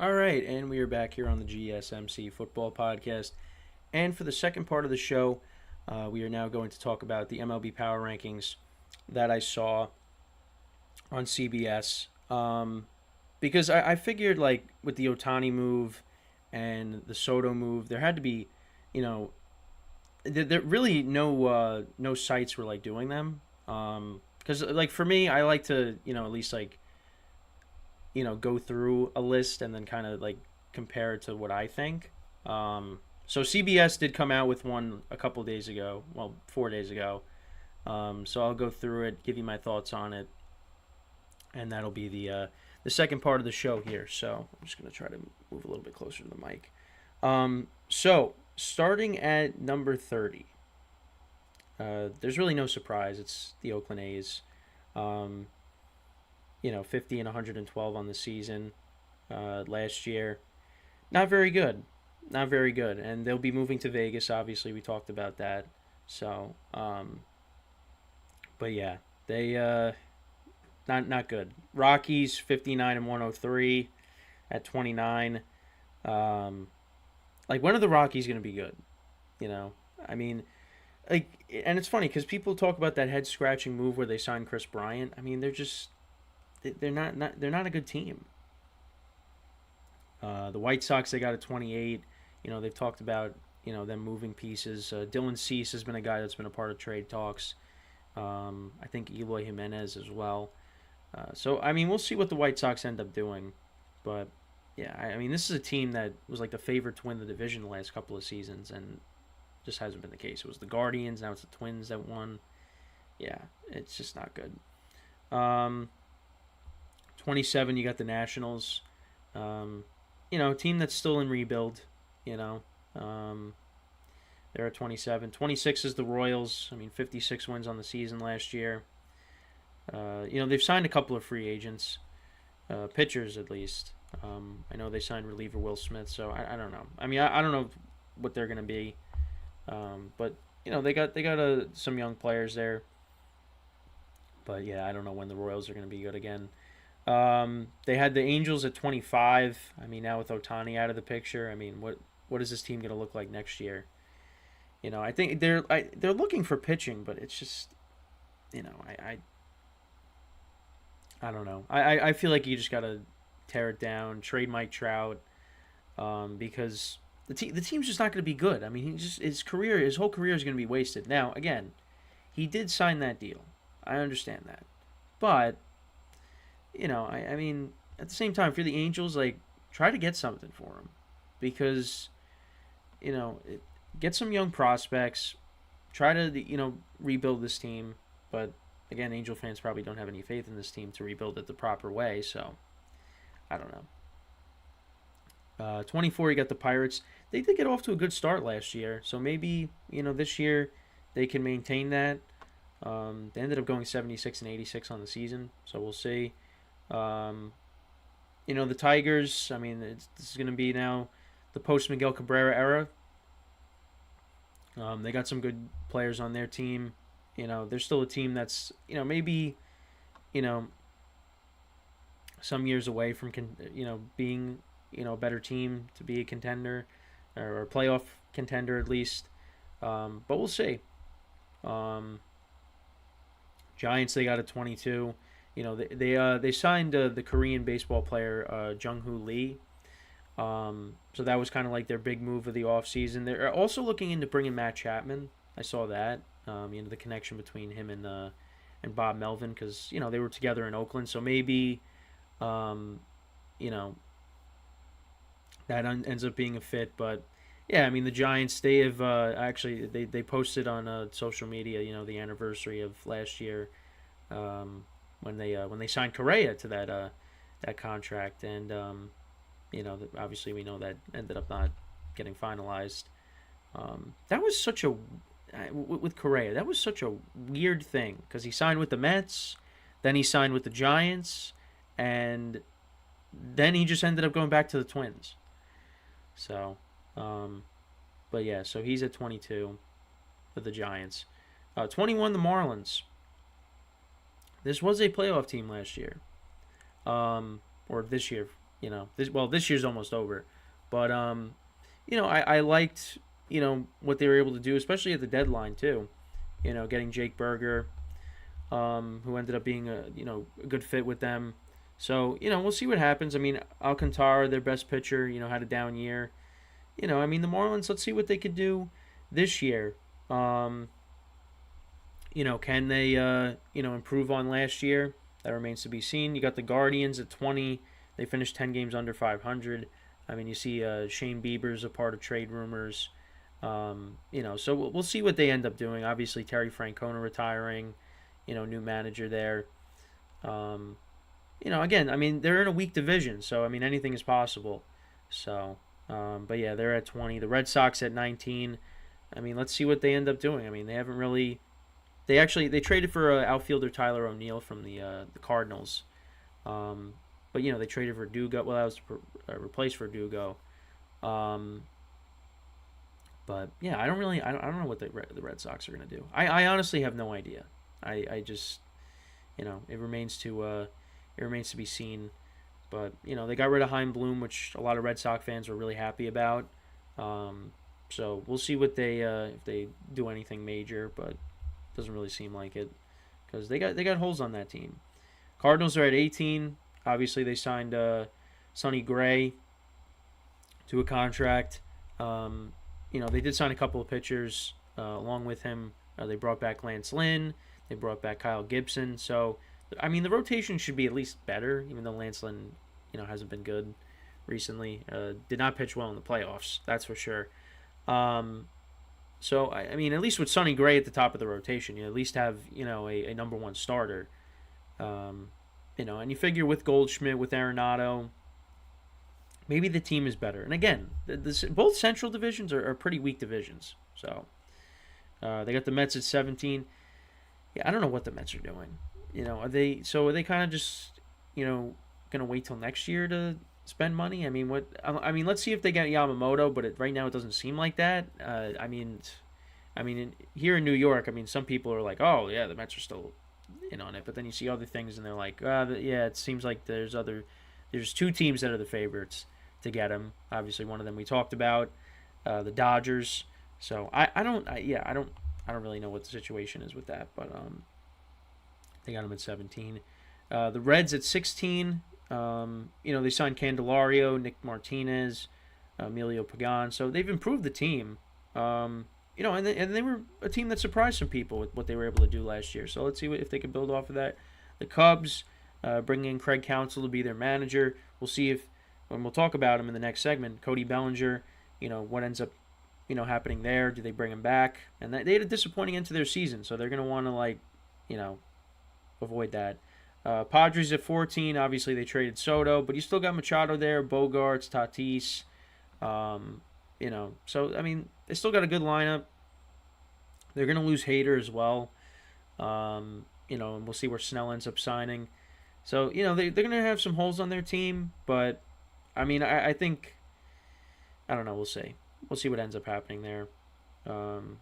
All right, and we are back here on the GSMC Football Podcast. And for the second part of the show, we are now going to talk about the MLB Power Rankings that I saw on CBS. Because I figured, like, with the Ohtani move and the Soto move, there had to be, you know, there really no sites were like doing them. Because like for me, I like to at least like go through a list and then kind of like compare it to what I think. So CBS did come out with one a couple days ago, well, 4 days ago. So I'll go through it, give you my thoughts on it, and that'll be the second part of the show here. So I'm just gonna try to move a little bit closer to the mic. So starting at number 30, there's really no surprise. It's the Oakland A's. Um, 50 and 112 on the season last year. Not very good. Not very good. And they'll be moving to Vegas, obviously. We talked about that. So, but yeah, they not good. Rockies 59 and 103 at 29. Like, when are the Rockies going to be good? You know, I mean, like, and it's funny because people talk about that head scratching move where they signed Chris Bryant. I mean, they're not a good team. The White Sox, they got a 28. They've talked about them moving pieces. Dylan Cease has been a guy that's been a part of trade talks. I think Eloy Jimenez as well. So I mean, we'll see what the White Sox end up doing, but yeah, I mean, this is a team that was like the favorite to win the division the last couple of seasons, and just hasn't been the case. It was the Guardians, now it's the Twins that won. Yeah, it's just not good. 27, you got the Nationals. A team that's still in rebuild. You know, they're at 27. 26 is the Royals. I mean, 56 wins on the season last year. They've signed a couple of free agents, pitchers at least. I know they signed reliever Will Smith, so I don't know. I mean, I don't know what they're going to be, but they got some young players there. But yeah, I don't know when the Royals are going to be good again. They had the Angels at 25. I mean, now with Ohtani out of the picture, I mean, what is this team going to look like next year? I think they're looking for pitching, but it's just, I don't know. I feel like you just got to tear it down, trade Mike Trout, because the team's just not going to be good. I mean, his whole career is going to be wasted. Now, again, he did sign that deal. I understand that, but I mean, at the same time, if you're the Angels, like, try to get something for him, because get some young prospects, try to rebuild this team. But again, Angel fans probably don't have any faith in this team to rebuild it the proper way. So I don't know. 24, you got the Pirates. They did get off to a good start last year, so maybe this year they can maintain that. They ended up going 76 and 86 on the season, so we'll see. The Tigers, I mean, this is going to be now the post Miguel Cabrera era. They got some good players on their team. They're still a team that's, maybe, some years away from, being, a better team to be a contender or a playoff contender at least. But we'll see. Giants, they got a 22. They signed the Korean baseball player Jung-Hoo Lee. So that was kind of like their big move of the offseason. They're also looking into bringing Matt Chapman. I saw that. The connection between him and Bob Melvin, because they were together in Oakland. So maybe that ends up being a fit. But yeah, I mean, the Giants, they have actually they posted on social media the anniversary of last year. When they signed Correa to that contract, and obviously we know that ended up not getting finalized. That was such a with Correa, that was such a weird thing because he signed with the Mets, then he signed with the Giants, and then he just ended up going back to the Twins. So, but yeah, so he's at 22 for the Giants. 21, the Marlins. This was a playoff team last year, or this year, This year's almost over, but I liked what they were able to do, especially at the deadline too. Getting Jake Berger, who ended up being a good fit with them. So we'll see what happens. I mean, Alcantara, their best pitcher, had a down year. The Marlins. Let's see what they could do this year. Can they improve on last year? That remains to be seen. You got the Guardians at 20. They finished 10 games under 500. I mean, you see Shane Bieber's a part of trade rumors. So we'll see what they end up doing. Obviously, Terry Francona retiring. New manager there. Again, I mean, they're in a weak division, so I mean, anything is possible. So, but yeah, they're at 20. The Red Sox at 19. I mean, let's see what they end up doing. I mean, they haven't really. They traded for outfielder Tyler O'Neill from the Cardinals, but they traded for Dugo. Well, that was replaced for Dugo. But yeah, I don't know what the Red Sox are gonna do. I honestly have no idea. I just it remains to be seen. But they got rid of Heim Bloom, which a lot of Red Sox fans were really happy about. So we'll see what they if they do anything major, but doesn't really seem like it because they got holes on that team. Cardinals are at 18. Obviously, they signed Sonny Gray to a contract. They did sign a couple of pitchers along with him. They brought back Lance Lynn. They brought back Kyle Gibson. So, I mean, the rotation should be at least better, even though Lance Lynn, hasn't been good recently. Did not pitch well in the playoffs, that's for sure. So, I mean, at least with Sonny Gray at the top of the rotation, you at least have, a number one starter. And you figure with Goldschmidt, with Arenado, maybe the team is better. And again, both Central divisions are pretty weak divisions. So, they got the Mets at 17. Yeah, I don't know what the Mets are doing. Are they kind of just, going to wait till next year to spend money? I mean, let's see if they get Yamamoto, but right now it doesn't seem like that. Here in New York, I mean, some people are like, oh yeah, the Mets are still in on it, but then you see other things and they're like, yeah, it seems like there's two teams that are the favorites to get him. Obviously, one of them we talked about, the Dodgers. So I don't really know what the situation is with that, but they got him at 17. The Reds at 16. They signed Candelario, Nick Martinez, Emilio Pagan. So they've improved the team. And they were a team that surprised some people with what they were able to do last year. So let's see if they can build off of that. The Cubs bringing in Craig Counsell to be their manager. We'll see when we'll talk about him in the next segment. Cody Bellinger, what ends up, happening there. Do they bring him back? And they had a disappointing end to their season, so they're going to want to, avoid that. Padres at 14. Obviously, they traded Soto, but you still got Machado there, Bogarts, Tatis. So, I mean, they still got a good lineup. They're going to lose Hader as well. And we'll see where Snell ends up signing. So, they're going to have some holes on their team, but, I mean, I think, I don't know, we'll see. We'll see what ends up happening there. The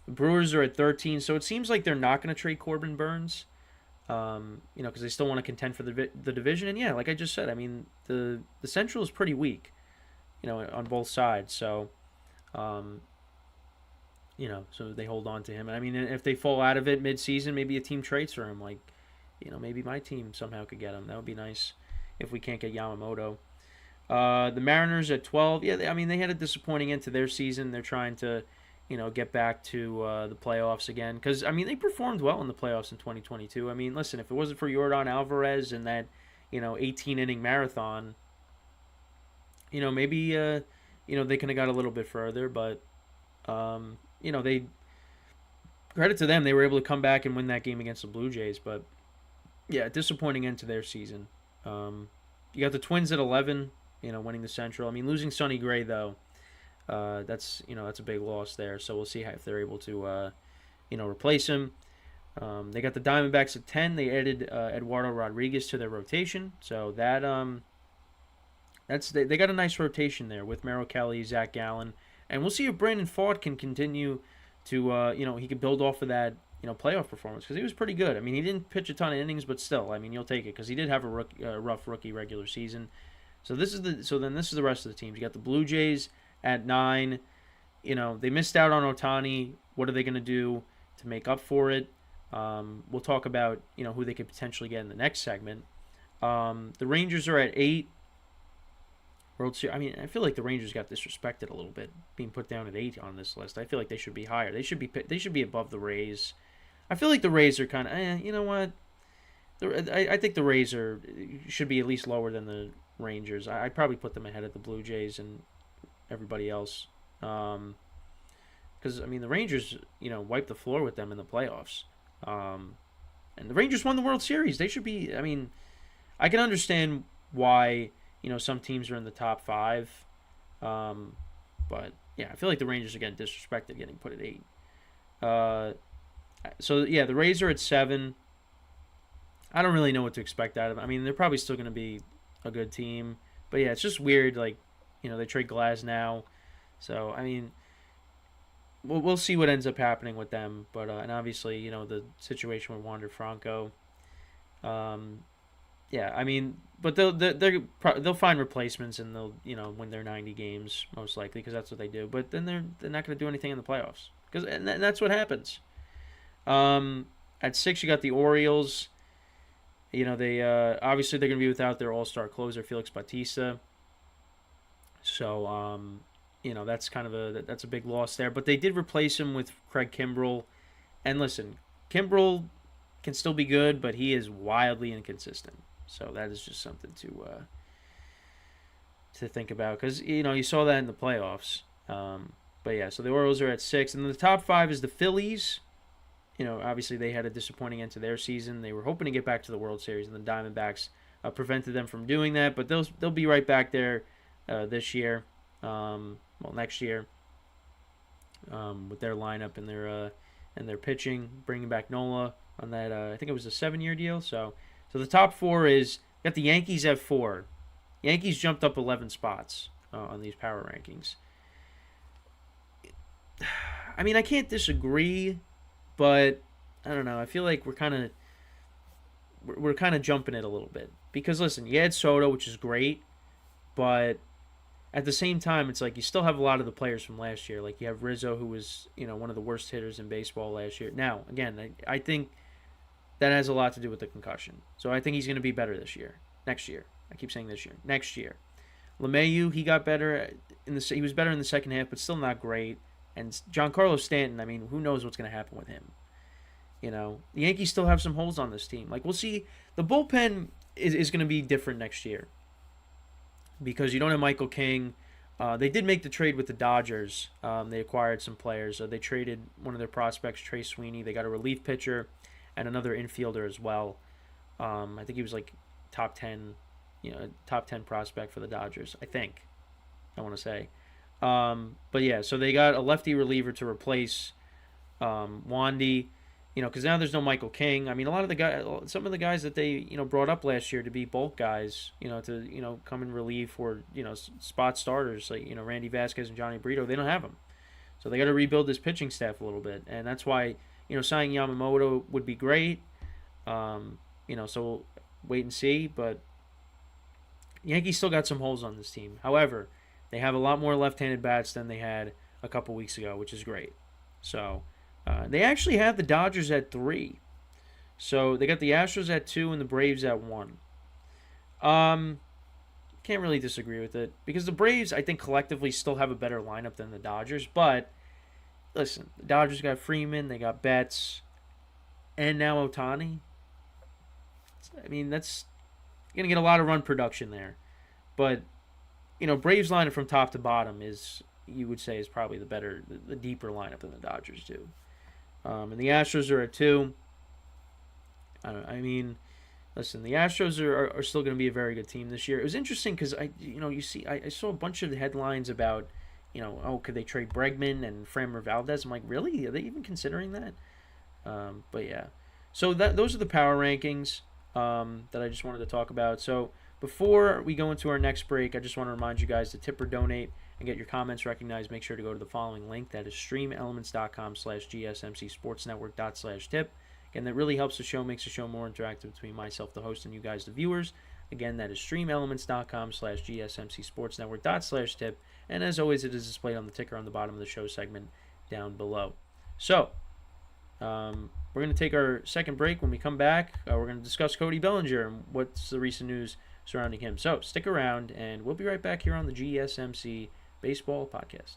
Brewers are at 13, so it seems like they're not going to trade Corbin Burns. Because they still want to contend for the division. And yeah, like I just said, I mean, the Central is pretty weak, on both sides. So, so they hold on to him. And I mean, if they fall out of it mid-season, maybe a team trades for him. Like, maybe my team somehow could get him. That would be nice if we can't get Yamamoto. The Mariners at 12. Yeah, they had a disappointing end to their season. They're trying to, get back to the playoffs again. Because, I mean, they performed well in the playoffs in 2022. I mean, listen, if it wasn't for Yordan Alvarez and that, 18-inning marathon, maybe, they could have got a little bit further. But, they credit to them. They were able to come back and win that game against the Blue Jays. But, yeah, disappointing end to their season. You got the Twins at 11, winning the Central. I mean, losing Sonny Gray, though, that's a big loss there. So we'll see if they're able to, replace him. They got the Diamondbacks at 10. They added Eduardo Rodriguez to their rotation. So that they got a nice rotation there with Merrill Kelly, Zach Gallen. And we'll see if Brandon Pfaadt can continue to, he can build off of that, playoff performance, because he was pretty good. I mean, he didn't pitch a ton of innings, but still, I mean, you'll take it because he did have a rough rookie regular season. Then this is the rest of the teams. You got the Blue Jays at 9. They missed out on Ohtani. What are they going to do to make up for it? We'll talk about who they could potentially get in the next segment. The Rangers are at 8. World Series. I mean, I feel like the Rangers got disrespected a little bit, being put down at 8 on this list. I feel like they should be higher. They should be above the Rays. I feel like the Rays are kind of, you know what? I think the Rays should be at least lower than the Rangers. I'd probably put them ahead of the Blue Jays and everybody else. Because, I mean, the Rangers, wiped the floor with them in the playoffs. And the Rangers won the World Series. They should be, I mean, I can understand why, some teams are in the top 5. But, yeah, I feel like the Rangers are getting disrespected getting put at 8. The Rays are at 7. I don't really know what to expect out of them. I mean, they're probably still going to be a good team. But, yeah, it's just weird. Like, they trade Glass now. So, I mean, we'll see what ends up happening with them. But, and obviously, the situation with Wander Franco. Yeah, I mean, but they'll find replacements and they'll win their 90 games most likely because that's what they do. But then they're not going to do anything in the playoffs and that's what happens. At 6 you got the Orioles. They obviously they're going to be without their all-star closer Felix Bautista. So that's kind of that's a big loss there. But they did replace him with Craig Kimbrell. And listen, Kimbrell can still be good, but he is wildly inconsistent. So that is just something to think about because you saw that in the playoffs. But yeah, so the Orioles are at 6, and then the top 5 is the Phillies. Obviously they had a disappointing end to their season. They were hoping to get back to the World Series, and the Diamondbacks prevented them from doing that. But they'll be right back there this year, next year, with their lineup and their pitching, bringing back Nola on that. I think it was a 7-year deal. So the top 4 is got the Yankees at 4. Yankees jumped up 11 spots on these power rankings. I mean, I can't disagree, but I don't know. I feel like we're kind of jumping it a little bit because listen, you had Soto, which is great, but at the same time, it's like you still have a lot of the players from last year. Like you have Rizzo, who was one of the worst hitters in baseball last year. Now, again, I think that has a lot to do with the concussion. So I think he's going to be better next year. I keep saying this year, next year. LeMahieu, he got better he was better in the second half, but still not great. And Giancarlo Stanton, I mean, who knows what's going to happen with him? The Yankees still have some holes on this team. Like we'll see, the bullpen is going to be different next year because you don't have Michael King. They did make the trade with the Dodgers. They acquired some players. They traded one of their prospects, Trey Sweeney. They got a relief pitcher and another infielder as well. I think he was like top 10 prospect for the Dodgers, I want to say. But yeah, so they got a lefty reliever to replace Wandy, because now there's no Michael King. I mean, some of the guys that they brought up last year to be bulk guys, to come and relieve for spot starters like Randy Vasquez and Johnny Brito. They don't have them, so they got to rebuild this pitching staff a little bit, and that's why signing Yamamoto would be great. So we'll wait and see, but Yankees still got some holes on this team. However, they have a lot more left-handed bats than they had a couple weeks ago, which is great. So they actually have the Dodgers at 3. So they got the Astros at 2 and the Braves at 1. Can't really disagree with it because the Braves, I think, collectively still have a better lineup than the Dodgers. But listen, the Dodgers got Freeman, they got Betts, and now Ohtani. I mean, that's going to get a lot of run production there. But Braves lineup from top to bottom you would say, is probably the deeper lineup than the Dodgers do. And the Astros are at 2. Listen, the Astros are still going to be a very good team this year. It was interesting because I saw a bunch of headlines about, could they trade Bregman and Framber Valdez? I'm like, really? Are they even considering that? But yeah, so those are the power rankings that I just wanted to talk about. So before we go into our next break, I just want to remind you guys to tip or donate and get your comments recognized. Make sure to go to the following link. That is streamelements.com/gsmcsportsnetwork./tip. Again, that really helps the show, makes the show more interactive between myself, the host, and you guys, the viewers. Again, that is streamelements.com/gsmcsportsnetwork./tip. And as always, it is displayed on the ticker on the bottom of the show segment down below. So, we're going to take our second break. When we come back, we're going to discuss Cody Bellinger and what's the recent news surrounding him. So, stick around, and we'll be right back here on the GSMC Baseball Podcast.